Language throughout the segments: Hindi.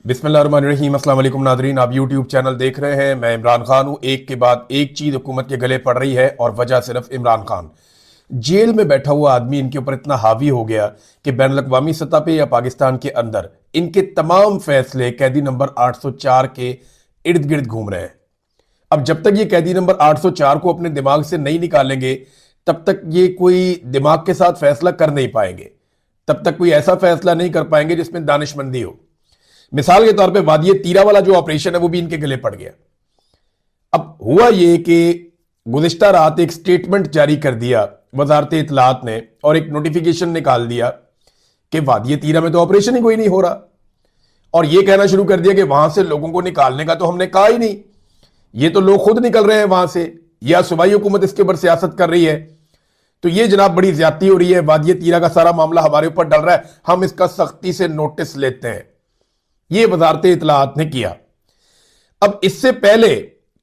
बिस्मिल्लाहिर्रहमानिर्रहीम। अस्सलाम वालेकुम नादरीन, आप यूट्यूब चैनल देख रहे हैं। मैं इमरान खान हूं। एक के बाद एक चीज हुकूमत के गले पड़ रही है और वजह सिर्फ इमरान खान। जेल में बैठा हुआ आदमी इनके ऊपर इतना हावी हो गया कि बैनुल अक़वामी सतह पे या पाकिस्तान के अंदर इनके तमाम फैसले कैदी नंबर 804 के इर्द गिर्द घूम रहे हैं। अब जब तक ये कैदी नंबर 804 को अपने दिमाग से नहीं निकालेंगे तब तक ये कोई दिमाग के साथ फैसला कर नहीं पाएंगे, तब तक कोई ऐसा फैसला नहीं कर पाएंगे जिसमें दानिशमंदी हो। मिसाल के तौर पे वादिये तीरा वाला जो ऑपरेशन है वो भी इनके गले पड़ गया। अब हुआ ये कि गुज़िश्ता रात एक स्टेटमेंट जारी कर दिया वजारत इत्तलात ने और एक नोटिफिकेशन निकाल दिया कि वादिये तीरा में तो ऑपरेशन ही कोई नहीं हो रहा, और ये कहना शुरू कर दिया कि वहां से लोगों को निकालने का तो हमने कहा ही नहीं, ये तो लोग खुद निकल रहे हैं वहां से, या सूबाई हुकूमत इसके ऊपर सियासत कर रही है। तो ये जनाब बड़ी ज्यादती हो रही है, वादिये तीरा का सारा मामला हमारे ऊपर डल रहा है, हम इसका सख्ती से नोटिस लेते हैं। ये वजारत इत्तलात ने किया। अब इससे पहले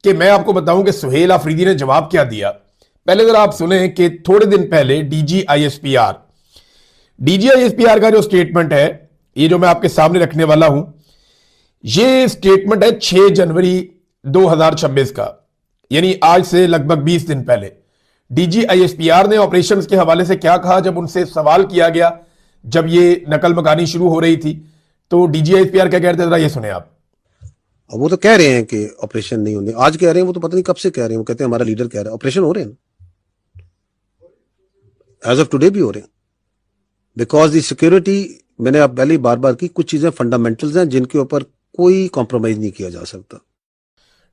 कि मैं आपको बताऊं कि सुहेल आफरीदी ने जवाब क्या दिया, पहले जरा आप सुने कि थोड़े दिन पहले डीजीआईएसपीआर का जो स्टेटमेंट है, ये जो मैं आपके सामने रखने वाला हूं, ये स्टेटमेंट है 6 जनवरी 2026 का, यानी आज से लगभग 20 दिन पहले। डीजीआईएसपीआर ने ऑपरेशंस के हवाले से क्या कहा जब उनसे सवाल किया गया, जब ये नकल मकानी शुरू हो रही थी, तो डीजीआईएसपीआर क्या कह रहे थे, जरा ये सुने आप। वो तो कह रहे हैं कि ऑपरेशन नहीं होने, आज कह रहे हैं, वो तो पता नहीं कब से कह रहे हैं। वो कहते हैं हमारा लीडर कह रहा है ऑपरेशन हो रहे हैं, एज ऑफ टुडे भी हो रहे हैं। बिकॉज दी सिक्योरिटी, मैंने आप पहले बार बार की, कुछ चीजें फंडामेंटल्स हैं जिनके ऊपर कोई कॉम्प्रोमाइज नहीं किया जा सकता।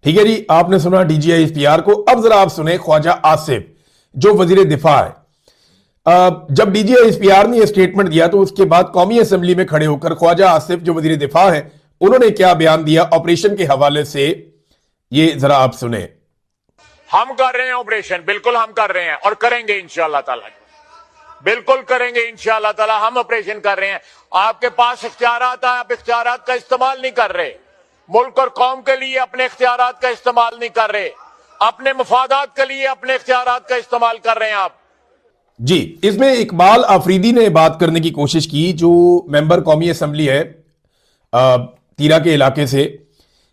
ठीक है जी, आपने सुना डीजीआईएसपीआर को। अब जरा आप सुने ख्वाजा आसिफ जो वजीर दिफा है। जब डीजीआईएसपीआर ने यह स्टेटमेंट दिया तो उसके बाद कौमी असेंबली में खड़े होकर ख्वाजा आसिफ जो वजीर दिफा है, उन्होंने क्या बयान दिया ऑपरेशन के हवाले से, ये जरा आप सुने। हम कर रहे हैं ऑपरेशन, बिल्कुल हम कर रहे हैं और करेंगे इंशाअल्लाह ताला, बिल्कुल करेंगे इंशाअल्लाह ताला। हम ऑपरेशन कर रहे हैं, आपके पास इख्तियारात हैं, आप इख्तियारात का इस्तेमाल नहीं कर रहे, मुल्क और कौम के लिए अपने इख्तियारात का इस्तेमाल नहीं कर रहे, अपने मफादात के लिए अपने इख्तियारात का इस्तेमाल कर रहे हैं आप जी। इसमें इकबाल आफरीदी ने बात करने की कोशिश की, जो मेंबर कौमी असेंबली है तीरा के इलाके से।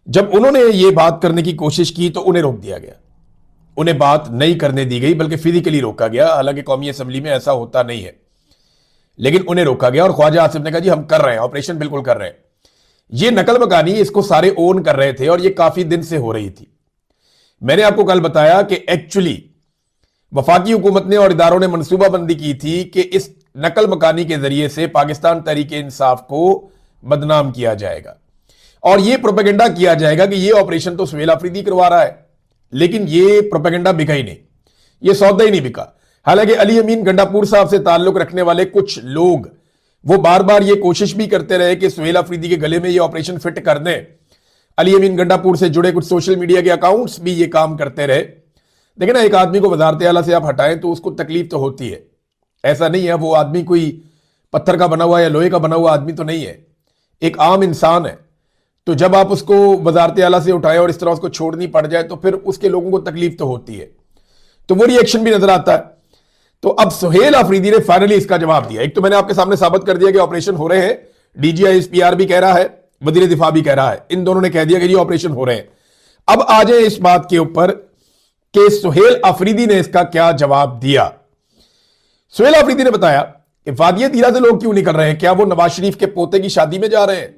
जब उन्होंने ये बात करने की कोशिश की तो उन्हें रोक दिया गया, उन्हें बात नहीं करने दी गई, बल्कि फिजिकली रोका गया। हालांकि कौमी असेंबली में ऐसा होता नहीं है, लेकिन उन्हें रोका गया और ख्वाजा आसिफ ने कहा जी हम कर रहे हैं ऑपरेशन, बिल्कुल कर रहे हैं। ये नकल मकानी इसको सारे ओन कर रहे थे और ये काफी दिन से हो रही थी। मैंने आपको कल बताया कि एक्चुअली वफाकी हुकूमत ने और इदारों ने मनसूबाबंदी की थी कि इस नकल मकानी के जरिए से पाकिस्तान तहरीक इंसाफ को बदनाम किया जाएगा और यह प्रोपेगेंडा किया जाएगा कि यह ऑपरेशन तो सुहेल आफरीदी करवा रहा है। लेकिन यह प्रोपेगेंडा बिका ही नहीं, यह सौदा ही नहीं बिका। हालांकि अली अमीन गंडापुर साहब से ताल्लुक रखने वाले कुछ लोग वो बार बार यह कोशिश भी करते रहे कि सुहेल आफरीदी के गले में यह ऑपरेशन फिट कर दें। अली अमीन गंडापुर से जुड़े कुछ सोशल मीडिया के अकाउंट्स भी ये काम करते रहे। देखिए ना, एक आदमी को वजारत आला से आप हटाएं तो उसको तकलीफ तो होती है, ऐसा नहीं है वो आदमी कोई पत्थर का बना हुआ या लोहे का बना हुआ आदमी तो नहीं है, एक आम इंसान है। तो जब आप उसको वजारत आला से उठाएं और इस तरह उसको छोड़नी पड़ जाए तो फिर उसके लोगों को तकलीफ तो होती है, तो वो रिएक्शन भी नजर आता है। तो अब सुहेल आफरीदी ने फाइनली इसका जवाब दिया। एक तो मैंने आपके सामने साबित कर दिया कि ऑपरेशन हो रहे हैं, डीजीआईएसपीआर भी कह रहा है, वजीर दिफा भी कह रहा है, इन दोनों ने कह दिया कि ये ऑपरेशन हो रहे हैं। अब आ जाए इस बात के ऊपर कि सुहेल आफरीदी ने इसका क्या जवाब दिया। सुहेल आफरीदी ने बताया कि वादिये तीरा से लोग क्यों निकल रहे हैं, क्या वो नवाज शरीफ के पोते की शादी में जा रहे हैं?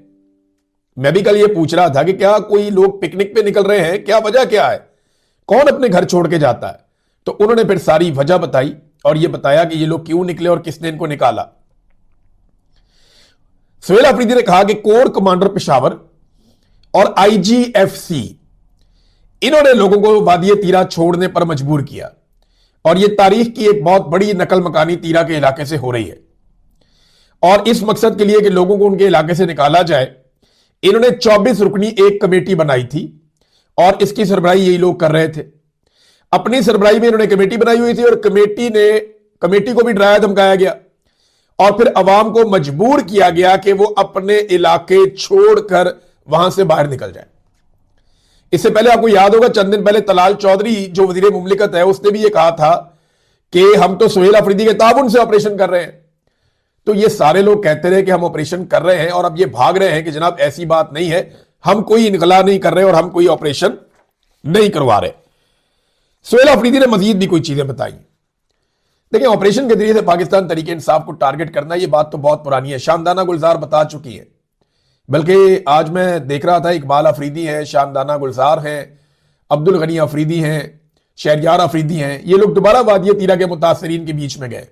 मैं भी कल ये पूछ रहा था कि क्या कोई लोग पिकनिक पे निकल रहे हैं, क्या वजह क्या है, कौन अपने घर छोड़ के जाता है? तो उन्होंने फिर सारी वजह बताई और यह बताया कि ये लोग क्यों निकले और किसने इनको निकाला। सुहेल आफरीदी ने कहा कि कोर कमांडर पेशावर और आईजीएफसी, इन्होंने लोगों को वादिये तीरा छोड़ने पर मजबूर किया और यह तारीख की एक बहुत बड़ी नकल मकानी तीरा के इलाके से हो रही है। और इस मकसद के लिए कि लोगों को उनके इलाके से निकाला जाए, इन्होंने 24 रुकनी एक कमेटी बनाई थी और इसकी सरबराही यही लोग कर रहे थे। अपनी सरबराही में इन्होंने कमेटी बनाई हुई थी और कमेटी को भी डराया धमकाया गया और फिर अवाम को मजबूर किया गया कि वो अपने इलाके छोड़कर वहां से बाहर निकल जाए। इससे पहले आपको याद होगा, चंद दिन पहले तलाल चौधरी जो वजीर मुमलिकत है, उसने भी ये कहा था कि हम तो सुहेल आफरीदी के ताबुन से ऑपरेशन कर रहे हैं। तो ये सारे लोग कहते रहे कि हम ऑपरेशन कर रहे हैं और अब ये भाग रहे हैं कि जनाब ऐसी बात नहीं है, हम कोई इनकला नहीं कर रहे और हम कोई ऑपरेशन नहीं करवा रहे। सुहेल अफरीदी ने मजीद भी कोई चीजें बताई। देखिए, ऑपरेशन के जरिए से पाकिस्तान तरीके इंसाफ को टारगेट करना, ये बात तो बहुत पुरानी है, शामदाना गुलजार बता चुकी है। बल्कि आज मैं देख रहा था, इकबाल अफरीदी है, शामदाना गुलजार हैं, अब्दुल गनी अफरीदी हैं, शहरयार अफरीदी हैं, ये लोग दोबारा वादिया तीरा के मुतासरीन के बीच में गए,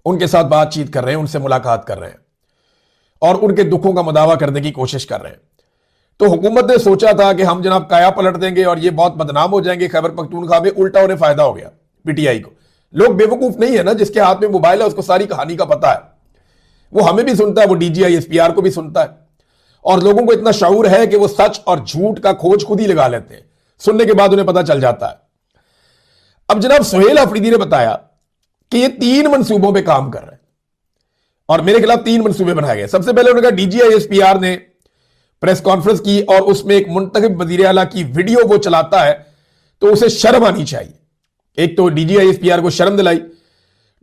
उनके साथ बातचीत कर रहे हैं, उनसे मुलाकात कर रहे हैं और उनके दुखों का मुदावा करने की कोशिश कर रहे हैं। तो हुकूमत ने सोचा था कि हम जनाब काया पलट देंगे और ये बहुत बदनाम हो जाएंगे खैबर पख्तूनख्वा में, उल्टा उन्हें फायदा हो गया पीटीआई को। लोग बेवकूफ नहीं है ना, जिसके हाथ में मोबाइल है उसको सारी कहानी का पता है, वो हमें भी सुनता है, वो डीजीआई एसपीआर को भी सुनता है, और लोगों को इतना शऊर है कि वो सच और झूठ का खोज खुद ही लगा लेते हैं, सुनने के बाद उन्हें पता चल जाता है। अब जनाब सुहेल अफरीदी ने बताया कि ये 3 मंसूबों पे काम कर रहे हैं और मेरे खिलाफ 3 मंसूबे बनाए गए। सबसे पहले उन्होंने कहा डीजीआई एसपीआर ने प्रेस कॉन्फ्रेंस की और उसमें एक मुंतखब वजीर आला की वीडियो वो चलाता है तो उसे शर्म आनी चाहिए। एक तो डीजीआई एसपीआर को शर्म दिलाई,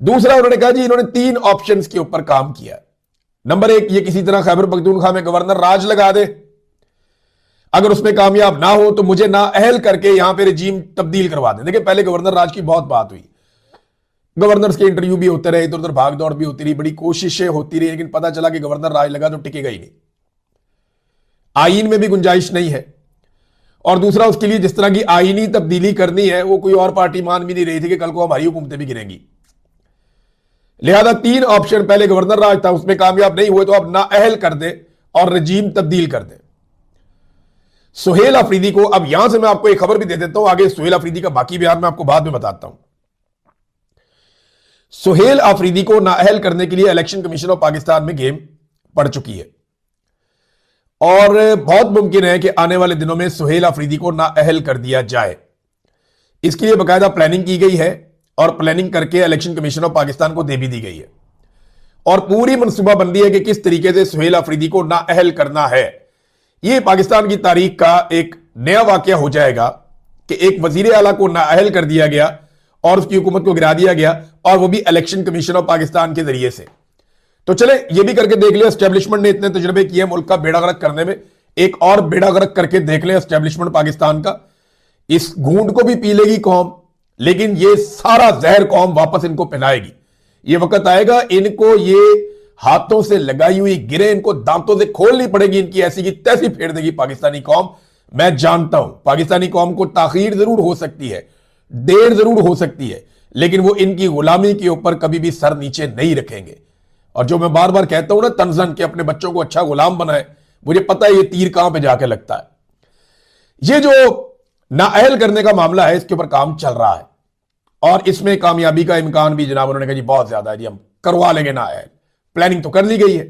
दूसरा उन्होंने कहा जी इन्होंने 3 ऑप्शंस के ऊपर काम किया। नंबर 1, ये किसी तरह खैबर पख्तूनख्वा में गवर्नर राज लगा दे, अगर उसमें कामयाब ना हो तो मुझे नाअहल करके यहां पे रजीम तब्दील करवा दें। देखिए, पहले गवर्नर राज की बहुत बात हुई, गवर्नर्स के इंटरव्यू भी होते रहे, इधर उधर भाग दौड़ भी होती रही, बड़ी कोशिशें होती रही, लेकिन पता चला कि गवर्नर राज लगा तो टिकेगा ही नहीं, आईन में भी गुंजाइश नहीं है। और दूसरा, उसके लिए जिस तरह की आईनी तब्दीली करनी है वो कोई और पार्टी मान भी नहीं रही थी कि कल को हमारी हुकूमतें भी गिरेंगी। लिहाजा 3 ऑप्शन, पहले गवर्नर राज था, उसमें कामयाब नहीं हुए तो अब नाअहल कर दे और रजीम तब्दील कर दे। सुहेल अफरीदी को, अब यहां से मैं आपको एक खबर भी दे देता हूं, आगे सुहेल अफरीदी का बाकी बयान मैं आपको बाद में बताता हूं। सुहेल अफरीदी को नाअहल करने के लिए इलेक्शन कमीशन ऑफ पाकिस्तान में गेम पड़ चुकी है और बहुत मुमकिन है कि आने वाले दिनों में सुहेल अफरीदी को नाअहल कर दिया जाए। इसके लिए बाकायदा प्लानिंग की गई है और प्लानिंग करके इलेक्शन कमीशन ऑफ पाकिस्तान को दे भी दी गई है और पूरी मनसूबाबंदी है कि किस तरीके से सुहेल अफरीदी को नाअहल करना है। यह पाकिस्तान की तारीख का एक नया वाकया हो जाएगा कि एक वजीर आला को नाअहल कर दिया गया और उसकी हुकूमत को गिरा दिया गया, और वो भी इलेक्शन कमीशन ऑफ पाकिस्तान के जरिए से। तो चले ये भी करके देख ले, एस्टेब्लिशमेंट ने इतने तजुर्बे किए मुल्क का बेड़ा गर्क करने में, एक और बेड़ा गर्क करके देख ले एस्टेब्लिशमेंट पाकिस्तान का। इस घूंट को भी पी लेगी कौम, लेकिन ये सारा जहर कौम वापस इनको पिलाएगी। ये वक्त आएगा इनको ये हाथों से लगाई हुई गिरे इनको दांतों से खोलनी पड़ेगी, इनकी ऐसी की तैसी फेर देगी पाकिस्तानी कौम। मैं जानता हूं पाकिस्तानी कौम को ताखीर जरूर हो सकती है, देर जरूर हो सकती है, लेकिन वो इनकी गुलामी के ऊपर कभी भी सर नीचे नहीं रखेंगे। और जो मैं बार बार कहता हूं ना तंजन के अपने बच्चों को अच्छा गुलाम बनाए, मुझे पता है ये तीर कहां पे जाके लगता है। ये जो नाअहल करने का मामला है इसके ऊपर काम चल रहा है और इसमें कामयाबी का इम्कान भी जनाब उन्होंने कहा जी बहुत ज्यादा है जी, हम करवा लेंगे नाअहल, प्लानिंग तो कर ली गई है।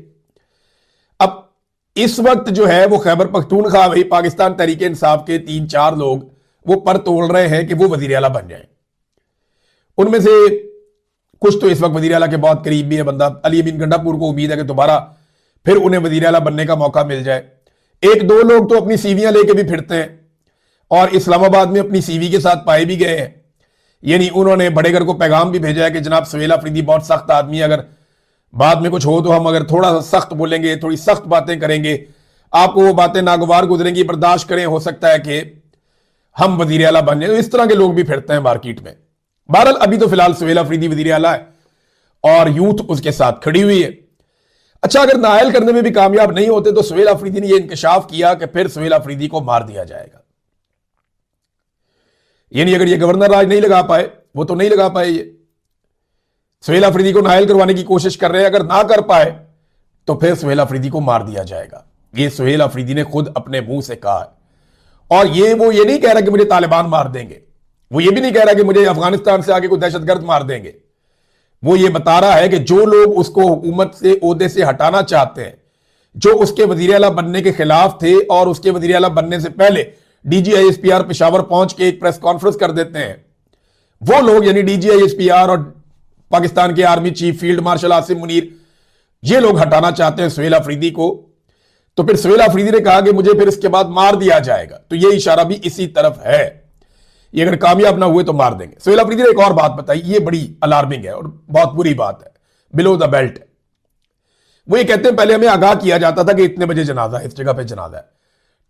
अब इस वक्त जो है वो खैबर पख्तूनख्वा में पाकिस्तान तरीके इंसाफ के 3-4 लोग वो पर तोड़ रहे हैं कि वो वजीर आला बन जाए। उनमें से कुछ तो इस वक्त वजीर आला के बहुत करीब भी है बंदा, अली अमीन गंडापुर को उम्मीद है कि दोबारा फिर उन्हें वजीर आला बनने का मौका मिल जाए। 1-2 लोग तो अपनी सीवियां लेके भी फिरते हैं और इस्लामाबाद में अपनी सीवी के साथ पाए भी गए हैं। यानी उन्होंने बड़ेगर को पैगाम भी भेजा है कि जनाब सुहेल अफरीदी बहुत सख्त आदमी है, अगर बाद में कुछ हो तो हम अगर थोड़ा सा सख्त बोलेंगे, थोड़ी सख्त बातें करेंगे, आपको वो बातें नागवार गुजरेंगी, बर्दाश्त करें, हो सकता है कि हम वजीर आला बन जाए। तो इस तरह के लोग भी फिरते हैं मार्केट में। बहरहाल अभी तो फिलहाल सुहेल अफरीदी वजीर आला है और यूथ उसके साथ खड़ी हुई है। अच्छा, अगर नाअहल करने में भी कामयाब नहीं होते तो सुहेल अफरीदी ने यह इंकशाफ किया कि फिर सुहेल अफरीदी को मार दिया जाएगा। यानी अगर ये गवर्नर राज नहीं लगा पाए, वो तो नहीं लगा पाए, ये सुहेल अफरीदी को नाअहल करवाने की कोशिश कर रहे हैं, अगर ना कर पाए तो फिर सुहेल अफरीदी को मार दिया जाएगा। ये सुहेल अफरीदी ने खुद अपने मुंह से कहा है। और वो ये नहीं कह रहा कि मुझे तालिबान मार देंगे, वो ये भी नहीं कह रहा कि मुझे अफगानिस्तान से आके कोई दहशतगर्द मार देंगे। वो ये बता रहा है कि जो लोग उसको हुकूमत से ओहदे से हटाना चाहते हैं, जो उसके वजीर आला बनने के खिलाफ थे और उसके वजीर आला बनने से पहले डीजीआईएसपीआर पेशावर पहुंच के एक प्रेस कॉन्फ्रेंस कर देते हैं, वो लोग यानी डीजीआईएसपीआर और पाकिस्तान के army chief field marshal Asim Munir, ये लोग हटाना चाहते हैं सुहेल अफरीदी को। तो फिर सुहेल अफरीदी ने कहा कि मुझे फिर इसके बाद मार दिया जाएगा। तो ये इशारा भी इसी तरफ है, ये अगर कामयाब ना हुए तो मार देंगे। सुहेल अफरीदी ने एक और बात बताई, ये बड़ी अलार्मिंग है और बहुत बुरी बात है। Below the belt. वो ये कहते हैं पहले हमें आगाह किया जाता था कि इतने बजे जनाजा है, इस जगह पे जनाजा है,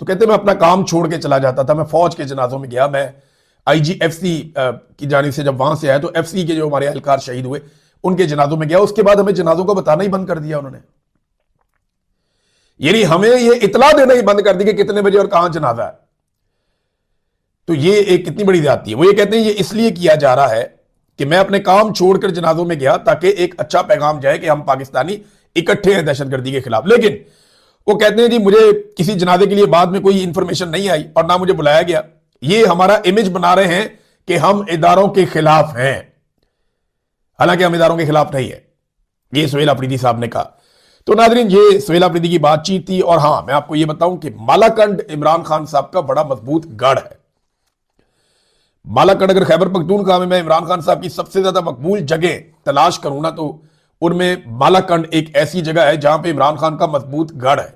तो कहते हैं मैं अपना काम छोड़ के चला जाता था। मैं फौज के जनाजों में गया, मैं IGFC की जानिब से जब वहां से आया तो FC के जो हमारे एहलकार शहीद हुए उनके जनाजों में गया। उसके बाद हमें जनाजों को बताना ही बंद कर दिया उन्होंने, यानी हमें ये इतला देना ही बंद कर दी कि कितने बजे और कहां जनाजा है। तो ये एक कितनी बड़ी ज्यादती है। वो ये कहते हैं ये इसलिए किया जा रहा है कि मैं अपने काम छोड़कर जनाजों में गया ताकि एक अच्छा पैगाम जाए कि हम पाकिस्तानी इकट्ठे हैं दहशतगर्दी के खिलाफ। लेकिन वो कहते हैं जी मुझे किसी जनाजे के लिए बाद में कोई इंफॉर्मेशन नहीं आई और ना मुझे बुलाया गया। ये हमारा इमेज बना रहे हैं कि हम इदारों के खिलाफ हैं, हालांकि हम इदारों के खिलाफ नहीं है, ये सुहेल अफरीदी साहब ने कहा। तो नाज़रीन, ये सुहेल अफरीदी की बातचीत थी। और हां, मैं आपको ये बताऊं कि मालाकंड इमरान खान साहब का बड़ा मजबूत गढ़ है। मालाकंड अगर खैबर पख्तूनख्वा में मैं इमरान खान साहब की सबसे ज्यादा मकबूल जगह तलाश करूं ना तो उनमें मालाकंड एक ऐसी जगह है जहां पे इमरान खान का मजबूत गढ़ है।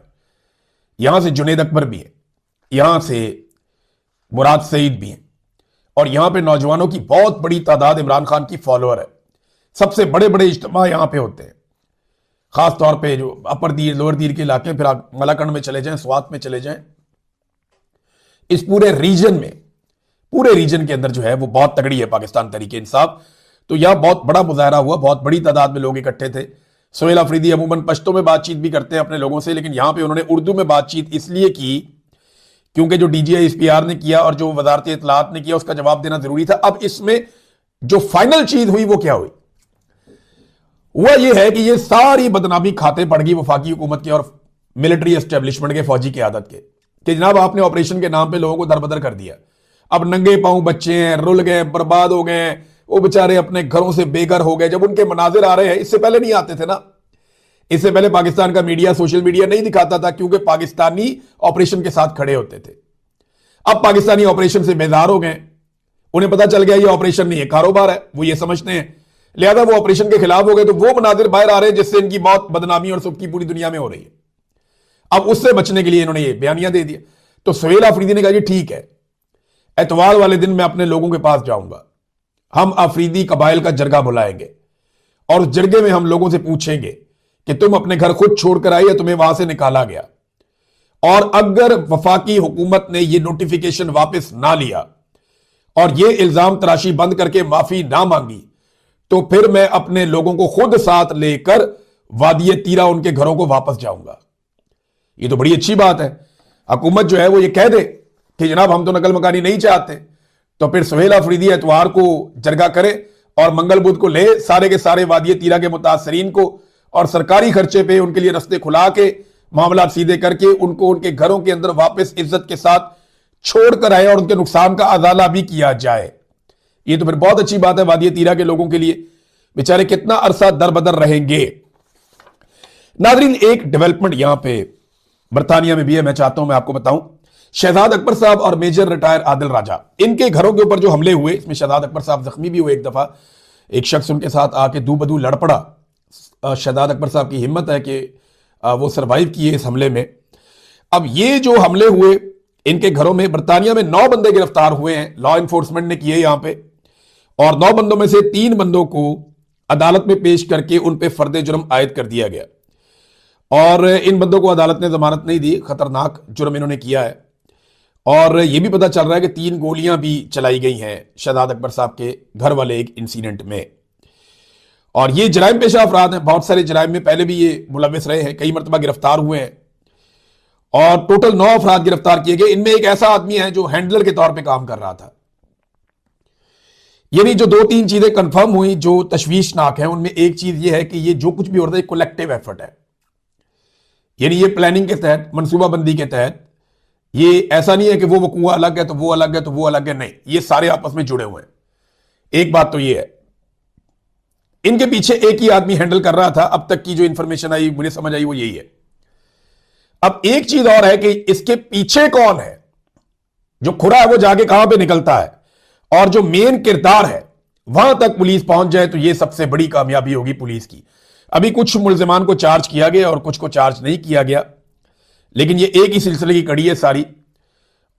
यहां से जुनैद अकबर भी है, यहां से मुराद सईद भी हैं, और यहां पे नौजवानों की बहुत बड़ी तादाद इमरान खान की फॉलोअर है। सबसे बड़े बड़े इज्तिमा यहां पे होते हैं, खास तौर पे जो अपर दीर लोअर दीर के इलाके, फिर आप मालाकंड में चले जाएं, स्वात में चले जाएं, इस पूरे रीजन में, पूरे रीजन के अंदर जो है वो बहुत तगड़ी है पाकिस्तान तहरीक इंसाफ। तो यह बहुत बड़ा मुजाहरा हुआ, बहुत बड़ी तादाद में लोग इकट्ठे थे। सुहेल अफरीदी अमूमन पश्तो में बातचीत भी करते हैं अपने लोगों से, लेकिन यहां पे उन्होंने उर्दू में बातचीत इसलिए की क्योंकि जो DGI SPR ने किया और जो वजारत इत्तलात ने किया उसका जवाब देना जरूरी था। अब इसमें जो फाइनल चीज हुई वो क्या हुई, वह यह है कि ये सारी बदनामी खाते पड़ गई वफाकी हुकूमत के और मिलिट्री एस्टेब्लिशमेंट के, फौजी क़यादत के, कि जनाब आपने ऑपरेशन के नाम पे लोगों को दरबदर कर दिया। अब नंगे पांव बच्चे हैं, रुल गए, बर्बाद हो गए, वो बेचारे अपने घरों से बेघर हो गए। जब उनके मनाजिर आ रहे हैं, इससे पहले नहीं आते थे ना, इससे पहले पाकिस्तान का मीडिया, सोशल मीडिया नहीं दिखाता था क्योंकि पाकिस्तानी ऑपरेशन के साथ खड़े होते थे। अब पाकिस्तानी ऑपरेशन से बेजार हो गए, उन्हें पता चल गया ये ऑपरेशन नहीं है, कारोबार है, वो ये समझते हैं, लिहाजा वो ऑपरेशन के खिलाफ हो गए। तो वो मनाजिर बाहर आ रहे हैं जिससे इनकी मौत, बदनामी और सबकी पूरी दुनिया में हो रही है। अब उससे बचने के लिए इन्होंने ये बयानियां दे दिया। तो सुहेल अफरीदी ने कहा जी ठीक है, एतवार वाले दिन मैं अपने लोगों के पास जाऊंगा, हम अफरीदी कबाइल का जरगा बुलाएंगे और उस जरगे में हम लोगों से पूछेंगे कि तुम अपने घर खुद छोड़कर आए या तुम्हें वहां से निकाला गया, और अगर वफाकी हुकूमत ने यह नोटिफिकेशन वापस ना लिया और यह इल्जाम तराशी बंद करके माफी ना मांगी तो फिर मैं अपने लोगों को खुद साथ लेकर वादी तीरा उनके घरों को वापस जाऊंगा। ये तो बड़ी अच्छी बात है। हुकूमत जो है वो ये कह दे कि जनाब हम तो नकल मकानी नहीं चाहते, तो फिर सुहेल अफरीदी एतवार को जरगा करे और मंगल बुध को ले सारे के सारे वादी तीरा के मुतासरीन को और सरकारी खर्चे पे उनके लिए रस्ते खुला के मामला सीधे करके उनको उनके घरों के अंदर वापस इज्जत के साथ छोड़ कर आए और उनके नुकसान का अजाला भी किया जाए। ये तो फिर बहुत अच्छी बात है वादी तीरा के लोगों के लिए, बेचारे कितना अरसा दरबदर रहेंगे। नाजरीन, एक डेवलपमेंट यहां पे बरतानिया में भी है, मैं चाहता हूं मैं आपको बताऊं। शहजाद अकबर साहब और मेजर रिटायर आदिल राजा, इनके घरों के ऊपर जो हमले हुए, इसमें शहजाद अकबर साहब जख्मी भी हुए। एक दफा एक शख्स उनके साथ आके दू बदू लड़ पड़ा। शहजाद अकबर साहब की हिम्मत है कि वो सरवाइव किए इस हमले में। अब ये जो हमले हुए इनके घरों में, बरतानिया में 9 बंदे गिरफ्तार हुए हैं, लॉ इन्फोर्समेंट ने किए यहां पे, और 9 बंदों में से 3 बंदों को अदालत में पेश करके उन पे फर्द जुर्म आयद कर दिया गया। और इन बंदों को अदालत ने जमानत नहीं दी, खतरनाक जुर्म इन्होंने किया है। और यह भी पता चल रहा है कि 3 गोलियां भी चलाई गई हैं शहजाद अकबर साहब के घर वाले एक इंसिडेंट में। और ये जराइम पेशा अफराद हैं, बहुत सारे जराइम में पहले भी ये मुलविस रहे हैं, कई मरतबा गिरफ्तार हुए हैं। और टोटल 9 अफराद गिरफ्तार किए गए। इनमें एक ऐसा आदमी है जो हैंडलर के तौर पे काम कर रहा था। यानी जो 2-3 चीजें कंफर्म हुई जो तशवीशनाक है, उनमें एक चीज ये है कि ये जो कुछ भी हो रहा है कलेक्टिव एफर्ट है, यानी ये प्लानिंग के तहत, मनसूबाबंदी के तहत। ये ऐसा नहीं है कि वो कुआं अलग है तो वो अलग है तो वो अलग है, नहीं, ये सारे आपस में जुड़े हुए हैं। एक बात तो ये है, इनके पीछे एक ही आदमी हैंडल कर रहा था। अब तक की जो इंफॉर्मेशन आई, मुझे समझ आई, वो यही है। अब एक चीज और है कि इसके पीछे कौन है, जो खुरा है वो जाके कहां पे निकलता है, और जो मेन किरदार है वहां तक पुलिस पहुंच जाए तो ये सबसे बड़ी कामयाबी होगी पुलिस की। अभी कुछ मुल्जिमान को चार्ज किया गया और कुछ को चार्ज नहीं किया गया, लेकिन ये एक ही सिलसिले की कड़ी है सारी।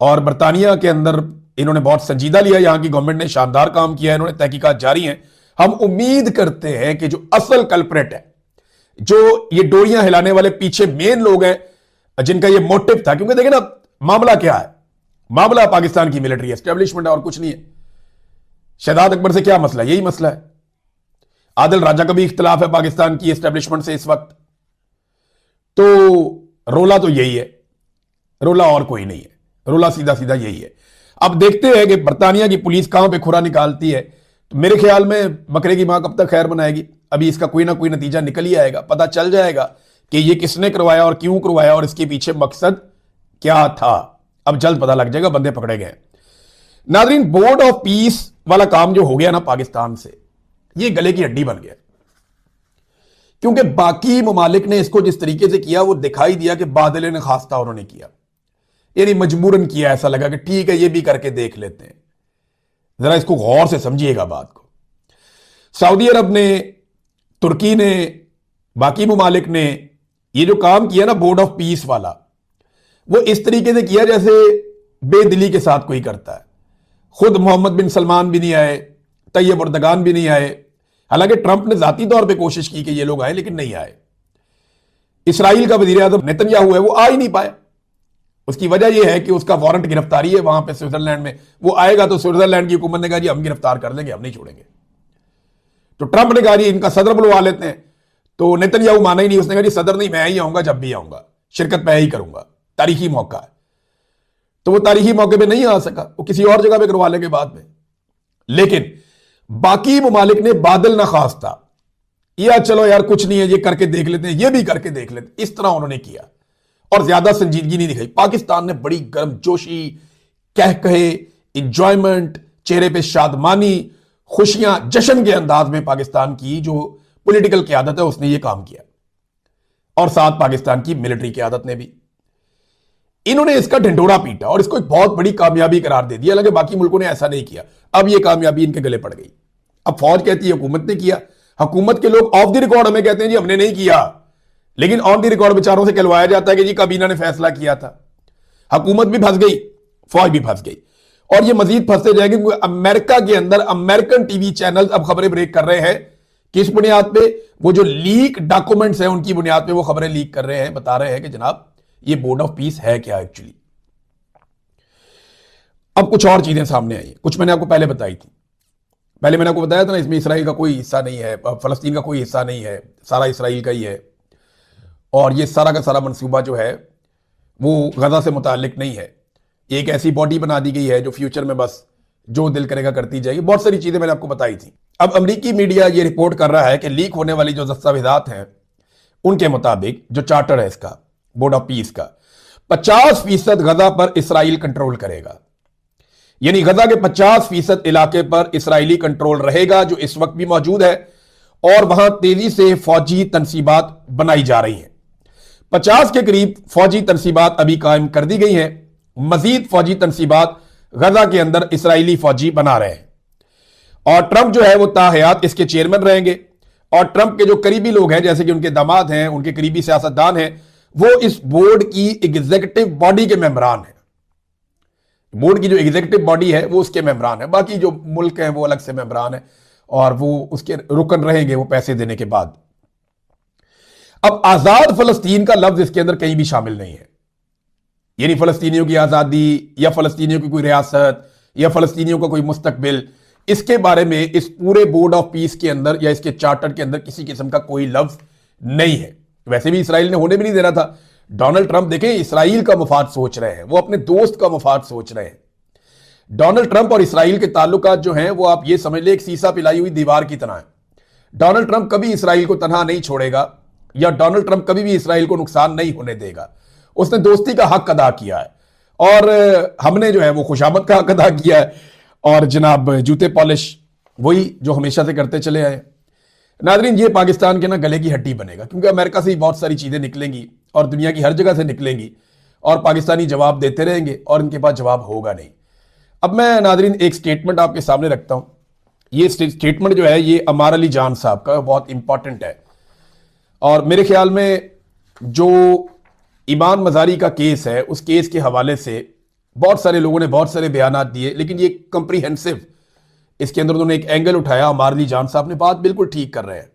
और बरतानिया के अंदर इन्होंने बहुत संजीदा लिया, यहां की गवर्नमेंट ने शानदार काम किया है, इन्होंने तहकीकात जारी हैं। हम उम्मीद करते हैं कि जो असल कल्प्रेट है, जो ये डोरियां हिलाने वाले पीछे मेन लोग हैं, जिनका ये मोटिव था, क्योंकि देखिए ना मामला क्या है, मामला पाकिस्तान की मिलिट्री एस्टेब्लिशमेंट है और कुछ नहीं है। शहजाद अकबर से क्या मसला है? यही मसला है। आदिल राजा का भी इख्तिलाफ है पाकिस्तान की एस्टेब्लिशमेंट से इस वक्त। तो रोला तो यही है, रोला और कोई नहीं है, रोला सीधा सीधा यही है। अब देखते हैं कि बरतानिया की पुलिस कहां पे खुरा निकालती है। तो मेरे ख्याल में बकरे की मां कब तक खैर बनाएगी? अभी इसका कोई ना कोई नतीजा निकल ही आएगा, पता चल जाएगा कि ये किसने करवाया और क्यों करवाया और इसके पीछे मकसद क्या था। अब जल्द पता लग जाएगा, बंदे पकड़े गए। नाजरीन, बोर्ड ऑफ पीस वाला काम जो हो गया ना पाकिस्तान से, ये गले की हड्डी बन गया, क्योंकि बाकी ममालिक ने इसको जिस तरीके से किया वो दिखाई दिया कि बादल ने खास्ता उन्होंने किया, यानी मजबूरन किया। ऐसा लगा कि ठीक है ये भी करके देख लेते हैं। जरा इसको गौर से समझिएगा बात को। सऊदी अरब ने, तुर्की ने, बाकी ममालिक ने ये जो काम किया ना बोर्ड ऑफ पीस वाला, वो इस तरीके से किया जैसे बेदिली के साथ कोई करता है। खुद मोहम्मद बिन सलमान भी नहीं आए, तैयब अर्दगान भी नहीं आए। हालांकि ट्रंप ने जाती तौर पे कोशिश की कि ये लोग आए, लेकिन नहीं आए। इसराइल का वजीर आजम नेतन्याहू है, वो आ ही नहीं पाया। उसकी वजह यह है कि उसका वारंट गिरफ्तारी है वहां पे स्विट्जरलैंड में। वो आएगा तो स्विट्जरलैंड की हुकूमत ने कहा जी हम गिरफ्तार कर लेंगे, हम नहीं छोड़ेंगे। तो ट्रंप ने कहा जी इनका सदर बुलवा लेते हैं। तो नेतन्याहू माना ही नहीं, उसने कहा जी सदर नहीं, मैं ही आऊंगा, जब भी आऊंगा शिरकत मैं ही करूंगा, तारीखी मौका है। तो वो तारीखी मौके पे नहीं आ सका, वो किसी और जगह पे करवा लेंगे बाद में। लेकिन बाकी ममालिक ने बादल ना खास्ता, या चलो यार कुछ नहीं है ये करके देख लेते हैं, ये भी करके देख लेते हैं, इस तरह उन्होंने किया और ज्यादा संजीदगी नहीं दिखाई। पाकिस्तान ने बड़ी गर्मजोशी, कह कहे, इंजॉयमेंट, चेहरे पे शादमानी, खुशियां, जश्न के अंदाज में पाकिस्तान की जो पॉलिटिकल क़यादत है उसने ये काम किया, और साथ पाकिस्तान की मिलिट्री क़यादत ने भी। इन्होंने इसका ढिंढोरा पीटा और इसको एक बहुत बड़ी कामयाबी करार दे दिया, हालांकि बाकी मुल्कों ने ऐसा नहीं किया। अब यह कामयाबी इनके गले पड़ गई। अब फौज कहती है हुकूमत ने किया, हुकूमत के लोग ऑफ द रिकॉर्ड हमें कहते हैं जी हमने नहीं किया, लेकिन ऑन द रिकॉर्ड बेचारों से कहलवाया जाता है कि जी काबीना ने फैसला किया था। हुकूमत भी फंस गई, फौज भी फंस गई, और ये मजीद फंसते जाएंगे, क्योंकि अमेरिका के अंदर अमेरिकन टीवी चैनल अब खबरें ब्रेक कर रहे हैं। किस बुनियाद पे? वो जो लीक डॉक्यूमेंट्स हैं उनकी बुनियाद पे वो खबरें लीक कर रहे हैं, बता रहे हैं कि जनाब ये बोर्ड ऑफ पीस है क्या एक्चुअली। अब कुछ और चीजें सामने आई, कुछ मैंने आपको पहले बताई थी। पहले मैंने आपको बताया था ना, इसमें इसराइल का कोई हिस्सा नहीं है, फलस्तीन का कोई हिस्सा नहीं है, सारा इसराइल का ही है। और ये सारा का सारा मंसूबा जो है वो गजा से मुताल्लिक नहीं है। एक ऐसी बॉडी बना दी गई है जो फ्यूचर में बस जो दिल करेगा करती जाएगी। बहुत सारी चीजें मैंने आपको बताई थी। अब अमेरिकी मीडिया ये रिपोर्ट कर रहा है कि लीक होने वाली जो दस्तावेजात हैं उनके मुताबिक जो चार्टर है इसका बोर्ड ऑफ पीस का, 50% गजा पर इसराइल कंट्रोल करेगा। यानी गजा के 50% इलाके पर इसराइली कंट्रोल रहेगा, जो इस वक्त भी मौजूद है, और वहां तेजी से फौजी तनसीबात बनाई जा रही हैं। 50 के करीब फौजी तनसीबात अभी कायम कर दी गई हैं। मजीद फौजी तनसीबात गजा के अंदर इसराइली फौजी बना रहे हैं, और ट्रंप जो है वो ताहयात इसके चेयरमैन रहेंगे। और ट्रंप के जो करीबी लोग हैं, जैसे कि उनके दामाद हैं, उनके करीबी सियासतदान हैं, वो इस बोर्ड की एग्जीक्यूटिव बॉडी के मेंबरान हैं। बोर्ड की जो एग्जीक्यूटिव बॉडी है वो उसके मेंबरान है, बाकी जो मुल्क हैं वो अलग से मेंबरान है, और वो उसके रुकन रहेंगे वो पैसे देने के बाद। अब आजाद फलस्तीन का लफ्ज इसके अंदर कहीं भी शामिल नहीं है, यानी फलस्तीनियों की आजादी या फलस्तीनियों की कोई रियासत या फलस्तीनियों का कोई मुस्तकबिल, इसके बारे में इस पूरे बोर्ड ऑफ पीस के अंदर या इसके चार्टर के अंदर किसी किस्म का कोई लफ्ज नहीं है। वैसे भी इसराइल ने होने भी नहीं देना था। डोनाल्ड ट्रंप देखें इसराइल का मफाद सोच रहे हैं, वो अपने दोस्त का मफाद सोच रहे हैं। डोनाल्ड ट्रंप और इसराइल के ताल्लुकात जो हैं वो आप ये समझ ले एक सीसा पिलाई हुई दीवार की तरह है। डोनाल्ड ट्रंप कभी इसराइल को तनहा नहीं छोड़ेगा, या डोनाल्ड ट्रंप कभी भी इसराइल को नुकसान नहीं होने देगा। उसने दोस्ती का हक अदा किया है, और हमने जो है वो खुशामद का हक अदा किया है, और जनाब जूते पॉलिश वही जो हमेशा से करते चले आए। नाजरीन, ये पाकिस्तान के ना गले की हड्डी बनेगा, क्योंकि अमेरिका से ही बहुत सारी चीजें निकलेंगी और दुनिया की हर जगह से निकलेंगी, और पाकिस्तानी जवाब देते रहेंगे और इनके पास जवाब होगा नहीं। अब मैं नाजरीन एक स्टेटमेंट आपके सामने रखता हूं। ये स्टेटमेंट जो है ये अमार अली जान साहब का बहुत इंपॉर्टेंट है, और मेरे ख्याल में जो ईमान मजारी का केस है उस केस के हवाले से बहुत सारे लोगों ने बहुत सारे बयान दिए, लेकिन ये कंप्रीहेंसिव इसके अंदर उन्होंने एक एंगल उठाया, अमार अली जान साहब ने बात बिल्कुल ठीक कर रहे हैं।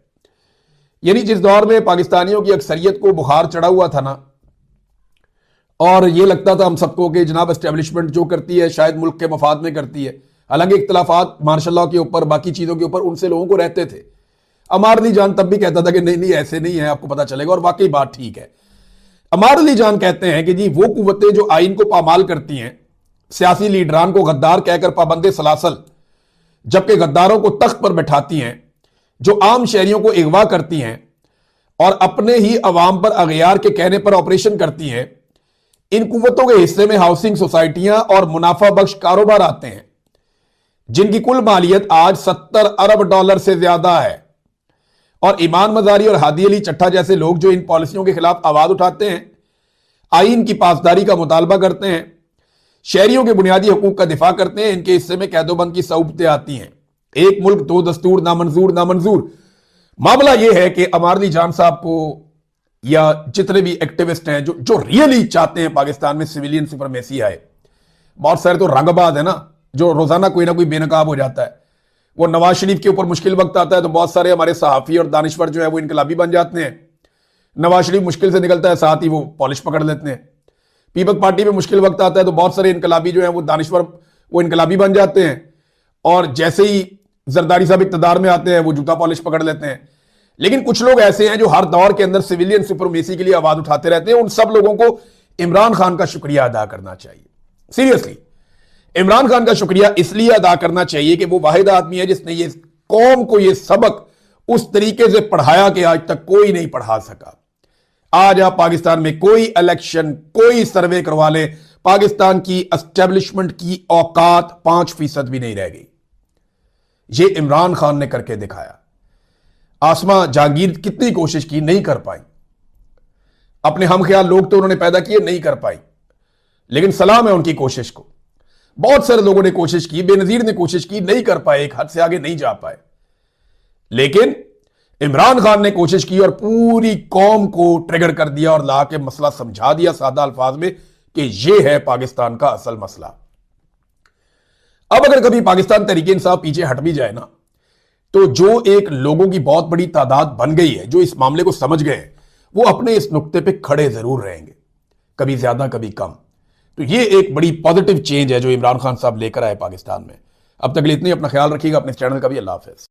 यानी जिस दौर में पाकिस्तानियों की अक्सरियत को बुखार चढ़ा हुआ था ना, और ये लगता था हम सबको कि जनाब एस्टेब्लिशमेंट जो करती है शायद मुल्क के मफाद में करती है, हालांकि इख्तलाफात मार्शल लॉ के ऊपर, बाकी चीज़ों के ऊपर उनसे लोगों को रहते थे। अमार अली जान तब भी कहता था कि नहीं नहीं ऐसे नहीं है, आपको पता चलेगा, और वाकई बात ठीक है। अमार अली जान कहते हैं कि जी वो कुव्वतें जो आइन को पामाल करती हैं, सियासी लीडरान को गद्दार कहकर पाबंदे सलासल, जबकि गद्दारों को तख्त पर बैठाती हैं, जो आम शहरियों को अगवा करती हैं और अपने ही अवाम पर अगयार के कहने पर ऑपरेशन करती हैं, इन कुव्वतों के हिस्से में हाउसिंग सोसाइटियां और मुनाफा बख्श कारोबार आते हैं, जिनकी कुल मालियत आज 70 अरब डॉलर से ज्यादा है। और ईमान मजारी और हादी अली चट्टा जैसे लोग जो इन पॉलिसियों के खिलाफ आवाज उठाते हैं, आइन की पासदारी का मुतालबा करते हैं, शहरियों के बुनियादी हकूक का दिफा करते हैं, इनके हिस्से में कैदोबंद की सऊबतें आती हैं। एक मुल्क दो दस्तूर, नामंजूर नामंजूर। मामला यह है कि अमार अली जान साहब को या जितने भी एक्टिविस्ट हैं जो रियली चाहते हैं पाकिस्तान में सिविलियन सुपरमेसी आए, बहुत सारे तो रंगबाज है ना, जो रोजाना कोई ना कोई बेनकाब हो जाता है। वो नवाज शरीफ के ऊपर मुश्किल वक्त आता है तो बहुत सारे हमारे सहाफी और दानिश्वर जो है वो इनकलाबी बन जाते हैं। नवाज शरीफ मुश्किल से निकलता है, साथ ही वो पॉलिश पकड़ लेते हैं। पीपल्स पार्टी में मुश्किल वक्त आता है तो बहुत सारे इनकलाबी जो है वो दानिश्वर, वो इनकलाबी बन जाते हैं, और जैसे ही जरदारी साहब इक्तदार में आते हैं वो जूता पॉलिश पकड़ लेते हैं। लेकिन कुछ लोग ऐसे हैं जो हर दौर के अंदर सिविलियन सुपरमेसी के लिए आवाज उठाते रहते हैं। उन सब लोगों को इमरान खान का शुक्रिया अदा करना चाहिए। सीरियसली इमरान खान का शुक्रिया इसलिए अदा करना चाहिए कि वो वाहिद आदमी है जिसने ये कौम को ये सबक उस तरीके से पढ़ाया कि आज तक कोई नहीं पढ़ा सका। आज आप पाकिस्तान में कोई इलेक्शन, कोई सर्वे करवा ले, पाकिस्तान की एस्टेब्लिशमेंट की औकात 5% भी नहीं रह गई। ये इमरान खान ने करके दिखाया। आसमा जहांगीर कितनी कोशिश की, नहीं कर पाई। अपने हम ख्याल लोग तो उन्होंने पैदा किए, नहीं कर पाई, लेकिन सलाम है उनकी कोशिश को। बहुत सारे लोगों ने कोशिश की, बेनजीर ने कोशिश की, नहीं कर पाए, एक हद से आगे नहीं जा पाए। लेकिन इमरान खान ने कोशिश की और पूरी कौम को ट्रिगर कर दिया और ला के मसला समझा दिया सादा अल्फाज में कि यह है पाकिस्तान का असल मसला। अब अगर कभी पाकिस्तान तहरीके इंसाफ पीछे हट भी जाए ना, तो जो एक लोगों की बहुत बड़ी तादाद बन गई है जो इस मामले को समझ गए हैं, वो अपने इस नुक्ते पे खड़े जरूर रहेंगे, कभी ज्यादा कभी कम। तो ये एक बड़ी पॉजिटिव चेंज है जो इमरान खान साहब लेकर आए पाकिस्तान में। अब तक के लिए इतनी, अपना ख्याल रखिएगा, अपने चैनल का भी। अल्लाह हाफिज।